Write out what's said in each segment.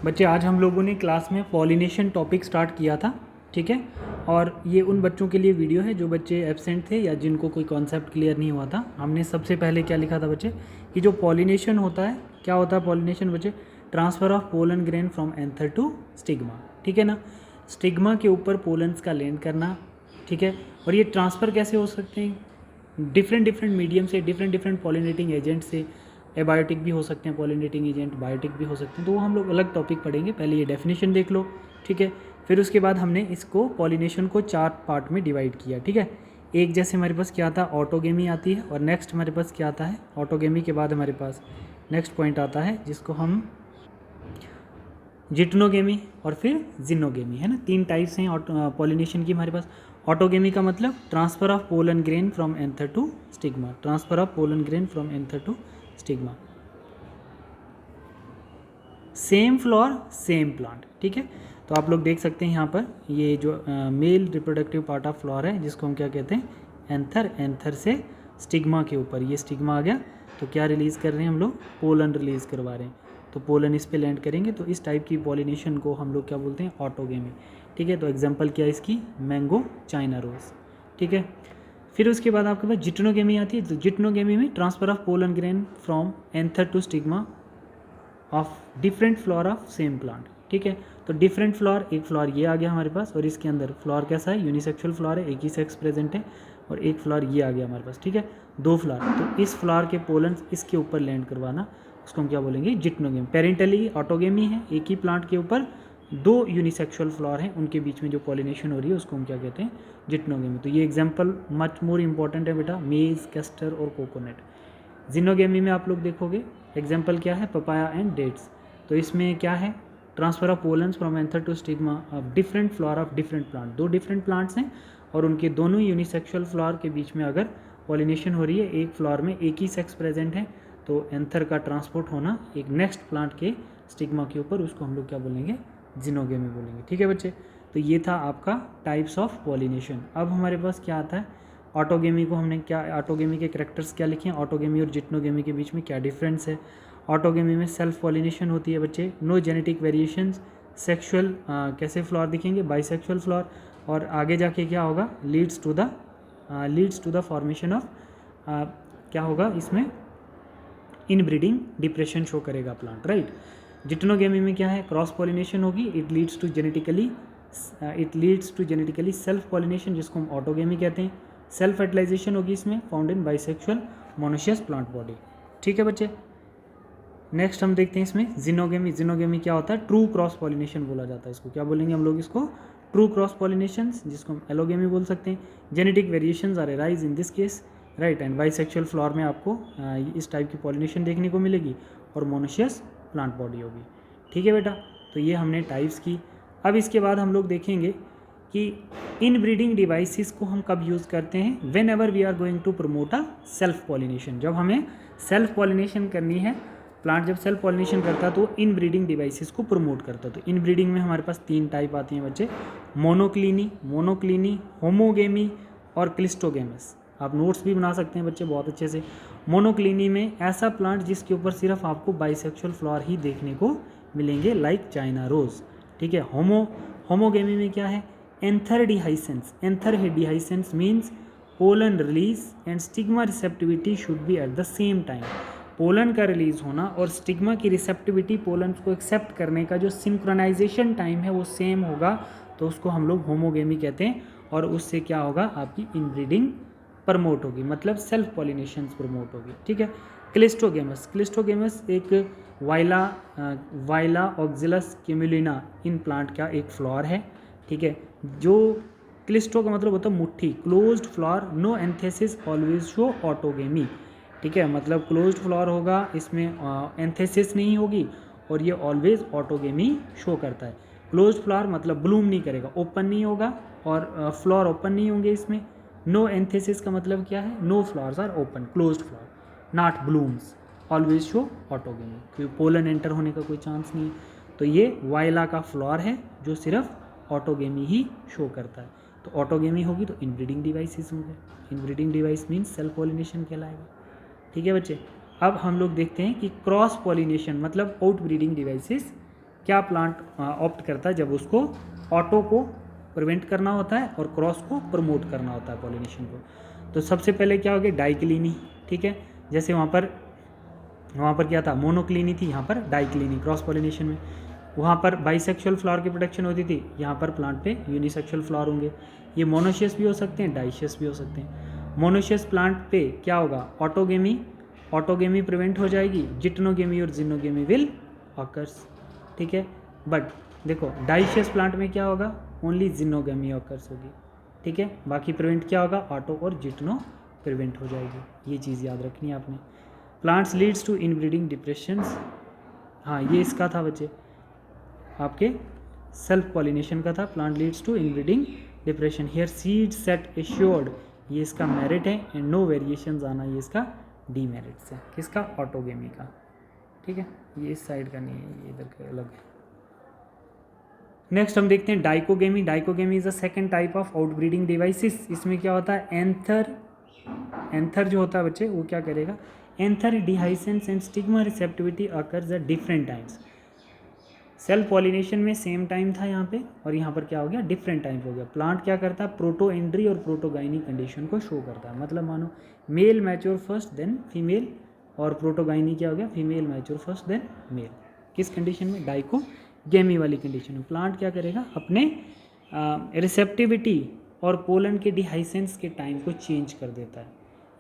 बच्चे आज हम लोगों ने क्लास में पॉलिनेशन टॉपिक स्टार्ट किया था, ठीक है। और ये उन बच्चों के लिए वीडियो है जो बच्चे एब्सेंट थे या जिनको कोई कॉन्सेप्ट क्लियर नहीं हुआ था। हमने सबसे पहले क्या लिखा था बच्चे कि जो पॉलिनेशन होता है, क्या होता है पॉलिनेशन बच्चे? Transfer of pollen grain from anther to stigma, ठीक है ना। स्टिग्मा के ऊपर पोलन्स का लैंड करना, ठीक है। और ये ट्रांसफ़र कैसे हो सकते हैं? डिफरेंट मीडियम से, डिफरेंट पॉलिनेटिंग एजेंट से। एबायोटिक भी हो सकते हैं पॉलिनेटिंग एजेंट, बायोटिक भी हो सकते हैं, तो वो हम लोग अलग टॉपिक पढ़ेंगे। पहले ये डेफिनेशन देख लो, ठीक है। फिर उसके बाद हमने इसको पॉलिनेशन को 4 पार्ट में डिवाइड किया, ठीक है। एक जैसे हमारे पास क्या आता है, ऑटोगेमी आती है, और नेक्स्ट हमारे पास क्या आता है, ऑटोगेमी के बाद हमारे पास नेक्स्ट पॉइंट आता है जिसको हम जिटनोगेमी और फिर जिनोगेमी, है ना। 3 टाइप्स हैं पॉलिनेशन की हमारे पास। ऑटोगेमी का मतलब transfer of pollen grain from anther to stigma, transfer of pollen grain from anther to stigma. Same flower same plant, ठीक है। तो आप लोग देख सकते हैं यहाँ पर ये जो male reproductive part of floor है जिसको हम क्या कहते हैं, एंथर। एंथर से स्टिग्मा के ऊपर ये स्टिग्मा आ गया, तो क्या रिलीज़ कर रहे हैं हम लोग, पोलन रिलीज़ करवा रहे हैं। तो पोलन इस पे लैंड करेंगे, तो इस टाइप की पॉलिनेशन को हम लोग क्या बोलते हैं, ऑटोगेमी, ठीक है। तो एग्जांपल क्या है इसकी, मैंगो चाइना रोज़, ठीक है। फिर उसके बाद आपके पास जिटनोगेमी आती है। तो जिटनोगेमी में transfer of pollen grain from anther to stigma of different flower of same plant, ठीक है। तो डिफरेंट फ्लोर, एक फ्लोर ये आ गया हमारे पास, और इसके अंदर फ्लोर कैसा है, यूनिसेक्सुअल फ्लोर है, एक ही सेक्स प्रेजेंट है, और एक फ्लोर ये आ गया हमारे पास, ठीक है। 2 फ्लोर, तो इस फ्लोर के पोलन्स इसके ऊपर लैंड करवाना, उसको हम क्या बोलेंगे, जिटनोगेमी। पेरेंटली ऑटोगेमी है, एक ही प्लांट के ऊपर 2 यूनिसेक्सुअल फ्लोर हैं, उनके बीच में जो पॉलिनेशन हो रही है उसको हम क्या कहते हैं, जिटनोगेमी। तो ये एग्जाम्पल मच मोर इंपॉर्टेंट है बेटा, मेज, कैस्टर और कोकोनट। जिनोगेमी में आप लोग देखोगे एग्जाम्पल क्या है, पपाया एंड डेट्स। तो इसमें क्या है, transfer of pollens from anther to stigma of different flower of different plant. 2 different plants हैं और उनके दोनों यूनिसेक्सुअल फ्लोर के बीच में अगर पॉलिनेशन हो रही है, एक फ्लोर में एक ही सेक्स प्रेजेंट है, तो एंथर का ट्रांसपोर्ट होना एक नेक्स्ट प्लांट के स्टिग्मा के ऊपर, उसको हम लोग क्या बोलेंगे, जिनोगेमी बोलेंगे, ठीक है बच्चे। तो ये था आपका टाइप्स ऑफ पॉलिनेशन। अब हमारे पास क्या आता है, ऑटोगेमी को हमने क्या, ऑटोगेमी के कैरेक्टर्स क्या लिखे हैं, ऑटोगेमी और जिटनोगेमी के बीच में क्या डिफरेंस है। ऑटोगेमी में सेल्फ पॉलिनेशन होती है बच्चे, नो जेनेटिक वेरिएशंस, सेक्सुअल कैसे फ्लोर दिखेंगे, बाइसेक्सुअल फ्लोर, और आगे जाके क्या होगा, leads to the formation of क्या होगा इसमें, इनब्रीडिंग डिप्रेशन शो करेगा प्लांट, राइट। जिटनोगेमी में क्या है, क्रॉस पॉलिनेशन होगी, it leads to genetically self pollination, जिसको हम ऑटोगेमी कहते हैं। सेल्फ फर्टिलाइजेशन होगी इसमें, found in bisexual monoecious plant body, ठीक है बच्चे। नेक्स्ट हम देखते हैं इसमें जिनोगेमी। जिनोगेमी क्या होता है, ट्रू क्रॉस पॉलिनेशन बोला जाता है इसको, क्या बोलेंगे हम लोग इसको, ट्रू क्रॉस पॉलिनेशन, जिसको हम एलोगेमी बोल सकते हैं। Genetic variations are arise in this case, right. And bisexual flower में आपको इस टाइप की पॉलिनेशन देखने को मिलेगी, और मोनोशियस प्लांट बॉडी होगी, ठीक है बेटा। तो ये हमने टाइप्स की। अब इसके बाद हम लोग देखेंगे कि इन ब्रीडिंग डिवाइसेस को हम कब यूज़ करते हैं, whenever we are going to promote a self pollination. जब हमें सेल्फ पॉलिनेशन करनी है, प्लांट जब सेल्फ पॉलिनेशन करता है तो इन ब्रीडिंग डिवाइसेस को प्रमोट करता है। तो इन ब्रीडिंग में हमारे पास 3 टाइप आती हैं बच्चे, मोनोक्लिनी, होमोगेमी और क्लिस्टोगेमस। आप नोट्स भी बना सकते हैं बच्चे बहुत अच्छे से। मोनोक्लिनी में ऐसा प्लांट जिसके ऊपर सिर्फ आपको बाइसेक्सुअल फ्लावर ही देखने को मिलेंगे, लाइक चाइना रोज़, ठीक है। होमोगेमी में क्या है, anther dehiscence means pollen release and stigma receptivity should be at the same time. Pollen का रिलीज होना और स्टिग्मा की रिसेप्टिविटी, पोलन को एक्सेप्ट करने का जो सिंक्रोनाइजेशन टाइम है वो सेम होगा, तो उसको हम लोग होमोगेमी कहते हैं। और उससे क्या होगा, आपकी इनब्रीडिंग प्रमोट होगी, मतलब सेल्फ पॉलिनेशन प्रमोट होगी, ठीक है। क्लिस्टोगेमस एक वाइला ऑक्जिलस क्यूमुलिना इन प्लांट का एक फ्लावर है, ठीक है। जो क्लिस्टो का मतलब होता है मुट्ठी, closed flower, no anthesis, always show autogamy, ठीक है। मतलब क्लोज्ड फ्लावर होगा, इसमें एंथेसिस नहीं होगी, और ये ऑलवेज ऑटोगेमी शो करता है। क्लोज्ड फ्लावर मतलब ब्लूम नहीं करेगा, ओपन नहीं होगा, और फ्लावर ओपन नहीं होंगे इसमें। नो एंथेसिस का मतलब क्या है, no flowers are open, closed flower, not blooms, always show autogamy, क्योंकि पोलन एंटर होने का कोई चांस नहीं है। तो ये वाइला का फ्लावर है जो सिर्फ ऑटोगेमी ही शो करता है। तो ऑटोगेमी होगी तो इनब्रीडिंग डिवाइसेस होंगे, inbreeding device means self pollination कहलाएगा, ठीक है बच्चे। अब हम लोग देखते हैं कि क्रॉस पॉलिनेशन मतलब आउट ब्रीडिंग डिवाइसेस क्या प्लांट ऑप्ट करता है जब उसको ऑटो को प्रिवेंट करना होता है और क्रॉस को प्रमोट करना होता है पॉलिनेशन को। तो सबसे पहले क्या हो गया, डाइक्लिनी, ठीक है। जैसे वहाँ पर क्या था, मोनोक्लिनी थी, यहाँ पर डाइक्लिनी क्रॉस पॉलिनेशन में। वहाँ पर बाइसेक्सुअल फ्लावर की प्रोडक्शन होती थी, यहाँ पर प्लांट पे यूनिसेक्सुअल फ्लावर होंगे। ये मोनोशियस भी हो सकते हैं, डाइशियस भी हो सकते हैं। मोनोशियस प्लांट पे क्या होगा, ऑटोगेमी प्रिवेंट हो जाएगी, जिटनोगेमी और जिनोगेमी विल ऑकर्स, ठीक है। बट देखो डाइशियस प्लांट में क्या होगा, ओनली जिनोगेमी ऑकर्स होगी, ठीक है। बाकी प्रिवेंट क्या होगा, ऑटो और जिटनो प्रिवेंट हो जाएगी। ये चीज़ याद रखनी है आपने। Plants leads to inbreeding depressions, हाँ ये इसका था बच्चे, आपके सेल्फ पॉलिनेशन का था। Plant leads to inbreeding depression, here seed set assured, ये इसका मेरिट है, एंड नो वेरिएशंस आना ये इसका डीमेरिट्स है। किसका, ऑटोगेमी का, ठीक है। ये इस साइड का नहीं है, ये इधर का अलग है। नेक्स्ट हम देखते हैं dichogamy. Dichogamy is a second type of outbreeding devices. इसमें क्या होता है, एंथर जो होता है बच्चे वो क्या करेगा, anther dehiscence and stigma receptivity occurs at different times. Self pollination में सेम टाइम था यहाँ पे, और यहाँ पर क्या हो गया, डिफरेंट टाइम हो गया। प्लांट क्या करता है, प्रोटो एंड्री और प्रोटोगाइनी कंडीशन को शो करता है। मतलब मानो male mature first then female, और प्रोटोगाइनी क्या हो गया, female mature first then male. किस कंडीशन में, डाइकोगेमी वाली कंडीशन में। प्लांट क्या करेगा, अपने रिसेप्टिविटी और पोलन के डिहाइसेंस के टाइम को चेंज कर देता है,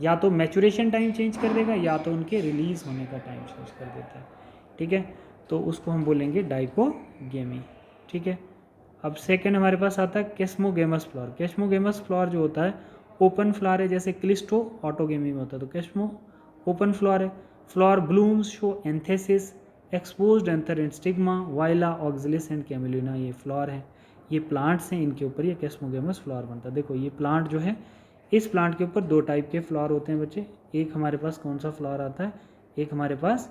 या तो मैचुरेशन टाइम चेंज कर देगा, या तो उनके रिलीज होने का टाइम चेंज कर देता है, ठीक है। तो उसको हम बोलेंगे डाइकोगेमी, ठीक है। अब सेकंड हमारे पास आता है केस्मोगेमस फ्लावर। केस्मोगेमस फ्लावर जो होता है ओपन फ्लावर है, जैसे क्लिस्टो ऑटोगेमी में होता है, तो केस्मो ओपन फ्लावर है। Flower blooms show anthesis, exposed anther and stigma, Viola, Oxalis and Commelina, ये फ्लावर है। ये प्लांट्स हैं, इनके ऊपर ये केस्मोगेमस फ्लावर बनता है। देखो ये प्लांट जो है, इस प्लांट के ऊपर दो टाइप के फ्लावर होते हैं बच्चे। एक हमारे पास कौन सा फ्लावर आता है, एक हमारे पास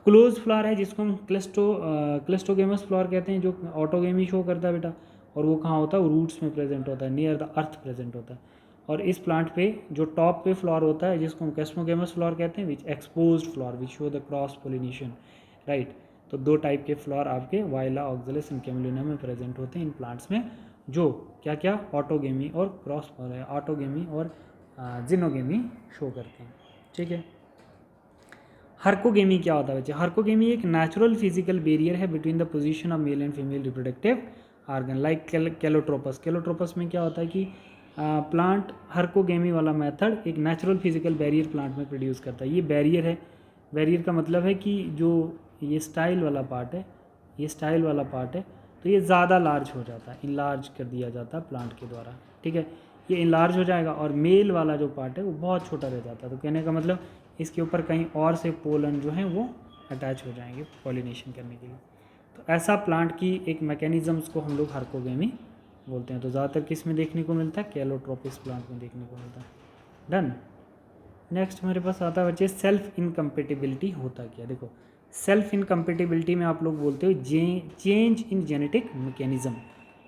क्लोज फ्लावर है, जिसको हम क्लिस्टोगेमस फ्लावर कहते हैं, जो ऑटोगेमी शो करता है बेटा। और वो कहाँ होता है, वो रूट्स में प्रेजेंट होता है, नियर द अर्थ प्रेजेंट होता है। और इस प्लांट पे जो टॉप पे फ्लावर होता है, जिसको हम केस्मोगेमस फ्लावर कहते हैं, which exposed flower which show the cross pollination, right. तो दो टाइप के फ्लावर आपके वाइला, ऑक्सिलिस एंड कैमेलिना में प्रेजेंट होते हैं इन प्लांट्स में, जो क्या क्या ऑटोगेमी और क्रॉस ऑटोगेमी और जिनोगेमी शो करते हैं, ठीक है। हर्कोगेमी क्या होता है बच्चे, हर्कोगेमी एक नेचुरल फिजिकल बैरियर है between the position of male and female reproductive organ, like Calotropis. Calotropis में क्या होता है कि प्लांट हर्कोगेमी वाला मेथड एक नेचुरल फिजिकल बैरियर प्लांट में प्रोड्यूस करता है। ये बैरियर है, बैरियर का मतलब है कि जो ये स्टाइल वाला पार्ट है, ये स्टाइल वाला पार्ट है, तो ये ज़्यादा लार्ज हो जाता है, इनलार्ज कर दिया जाता है प्लांट के द्वारा, ठीक है। ये इनलार्ज हो जाएगा, और मेल वाला जो पार्ट है वो बहुत छोटा रह जाता है। तो कहने का मतलब इसके ऊपर कहीं और से पोलन जो है वो अटैच हो जाएंगे पॉलिनेशन करने के लिए। तो ऐसा प्लांट की एक मैकेनिज्म्स को हम लोग हर्कोगेमी बोलते हैं। तो ज़्यादातर किस में देखने को मिलता है, कैलोट्रोपिस प्लांट में देखने को मिलता है। डन। नेक्स्ट हमारे पास आता है बच्चे सेल्फ इनकम्पेटिबिलिटी होता क्या। देखो सेल्फ इनकम्पेटिबिलिटी में आप लोग बोलते हो change in genetic mechanism,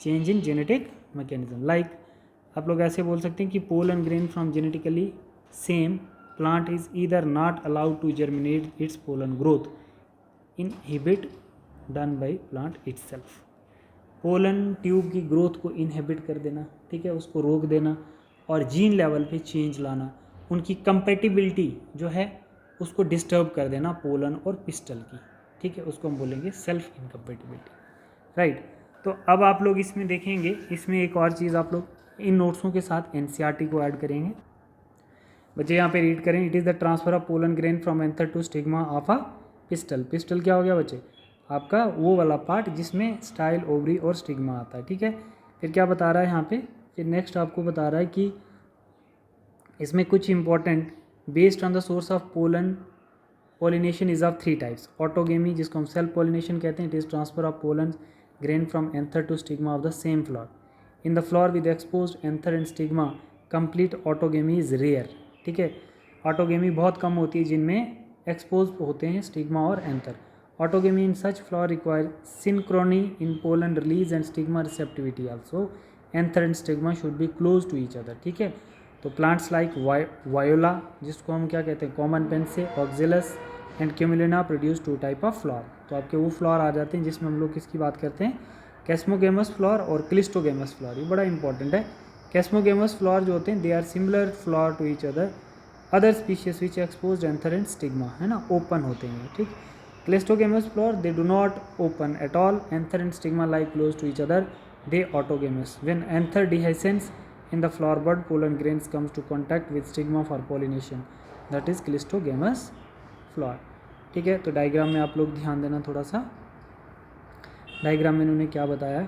change in genetic mechanism. Like आप लोग ऐसे बोल सकते हैं कि pollen grain from genetically same plant is either not allowed to germinate its pollen growth, inhibit done by plant itself। Pollen tube की growth को inhibit कर देना, ठीक है, उसको रोक देना, और जीन लेवल पे चेंज लाना, उनकी कंपेटिबिलिटी जो है उसको डिस्टर्ब कर देना पोलन और पिस्टल की, ठीक है, उसको हम बोलेंगे सेल्फ इनकम्पेटिबिलिटी, राइट। तो अब आप लोग इसमें देखेंगे, इसमें एक और चीज़ आप लोग इन नोट्सों के साथ एनसीईआरटी को ऐड करेंगे बच्चे। यहाँ पे रीड करें, it is the transfer of pollen grain from anther to stigma of a pistil. Pistil क्या हो गया बच्चे, आपका वो वाला पार्ट जिसमें स्टाइल, ओवरी और स्टिग्मा आता है, ठीक है। फिर क्या बता रहा है यहाँ पे, फिर नेक्स्ट आपको बता रहा है कि इसमें कुछ important, based on the source of pollination is of 3 types. Autogamy जिसको हम सेल्फ पोलिनेशन कहते हैं, it is transfer of pollen grain from anther to stigma of the same flower. In the flower with exposed anther and stigma complete autogamy is rare, ठीक है। Autogamy बहुत कम होती है जिनमें एक्सपोज होते हैं स्टिग्मा और anther. Autogamy in such flower require synchrony in pollen release and stigma receptivity also, anther and stigma should be close to each other, ठीक है। तो प्लांट्स लाइक वायोला जिसको हम क्या कहते हैं कॉमन पेन से, Oxalis and Commelina produce 2 type of flower. तो तो आपके वो फ्लोर आ जाते हैं जिसमें हम लोग किसकी बात करते हैं, कैस्मोगेमस फ्लोर और क्लिस्टोगेमस फ्लोर। ये बड़ा इंपॉर्टेंट है। कैस्मोगेमस फ्लोर जो होते हैं they are similar flower to each other species which expose anther and stigma, है ना, ओपन होते हैं, ठीक। Cleistogamous flower they do not open at all, anther and stigma lie close to each other, they autogamous. When anther dehiscence in the flower bud, pollen grains comes to contact with stigma for pollination, that is cleistogamous floor, ठीक है। तो diagram में आप लोग ध्यान देना थोड़ा सा। डायग्राम में इन्होंने क्या बताया है,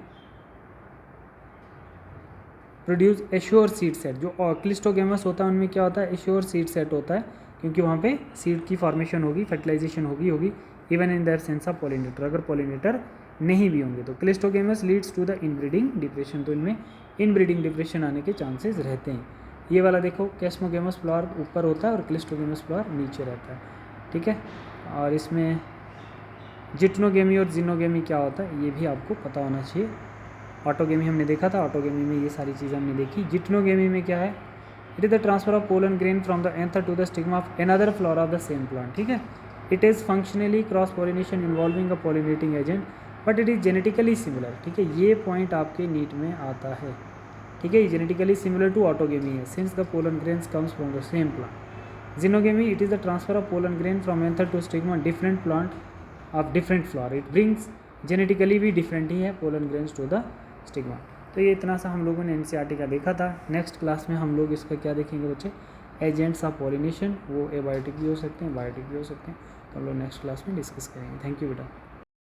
प्रोड्यूस एश्योर सीड सेट। जो क्लिस्टोगेमस होता है उनमें क्या होता है, एश्योर सीड सेट होता है, क्योंकि वहाँ पे सीड की फॉर्मेशन होगी, फर्टिलाइजेशन होगी even in the absence of pollinator, अगर पॉलिनेटर नहीं भी होंगे तो। Cleistogamous leads to the inbreeding depression, तो इनमें इनब्रीडिंग डिप्रेशन आने के चांसेस रहते हैं। ये वाला देखो, कैस्मोगेमस फ्लोर ऊपर होता है और क्लिस्टोगेमस फ्लोर नीचे रहता है, ठीक है। और इसमें जिटनोगेमी और जिनोगेमी क्या होता है ये भी आपको पता होना चाहिए। ऑटोगेमी हमने देखा था, ऑटोगेमी में ये सारी चीज़ें हमने देखी। जिटनोगेमी में क्या है, it is the transfer of pollen grain from the anther to the stigma of another flower of the same plant, ठीक है। It is functionally cross pollination involving a pollinating agent but it is genetically similar, ठीक है। ये point आपके NEET में आता है, ठीक है। जेनेटिकली सिमिलर टू ऑटोगेमी है since the pollen grains comes from the same plant. Xenogamy it is the transfer of pollen grain from anther to stigma different plant of different flower, it brings genetically भी different ही है pollen grains to the stigma. तो ये इतना सा हम लोगों ने एनसीईआरटी का देखा था। नेक्स्ट क्लास में हम लोग इसका क्या देखेंगे बच्चे, एजेंट्स ऑफ पॉलिनेशन, वो एबायोटिक भी हो सकते हैं, बायोटिक भी हो सकते हैं, तो हम लोग नेक्स्ट क्लास में डिस्कस करेंगे। थैंक यू बेटा।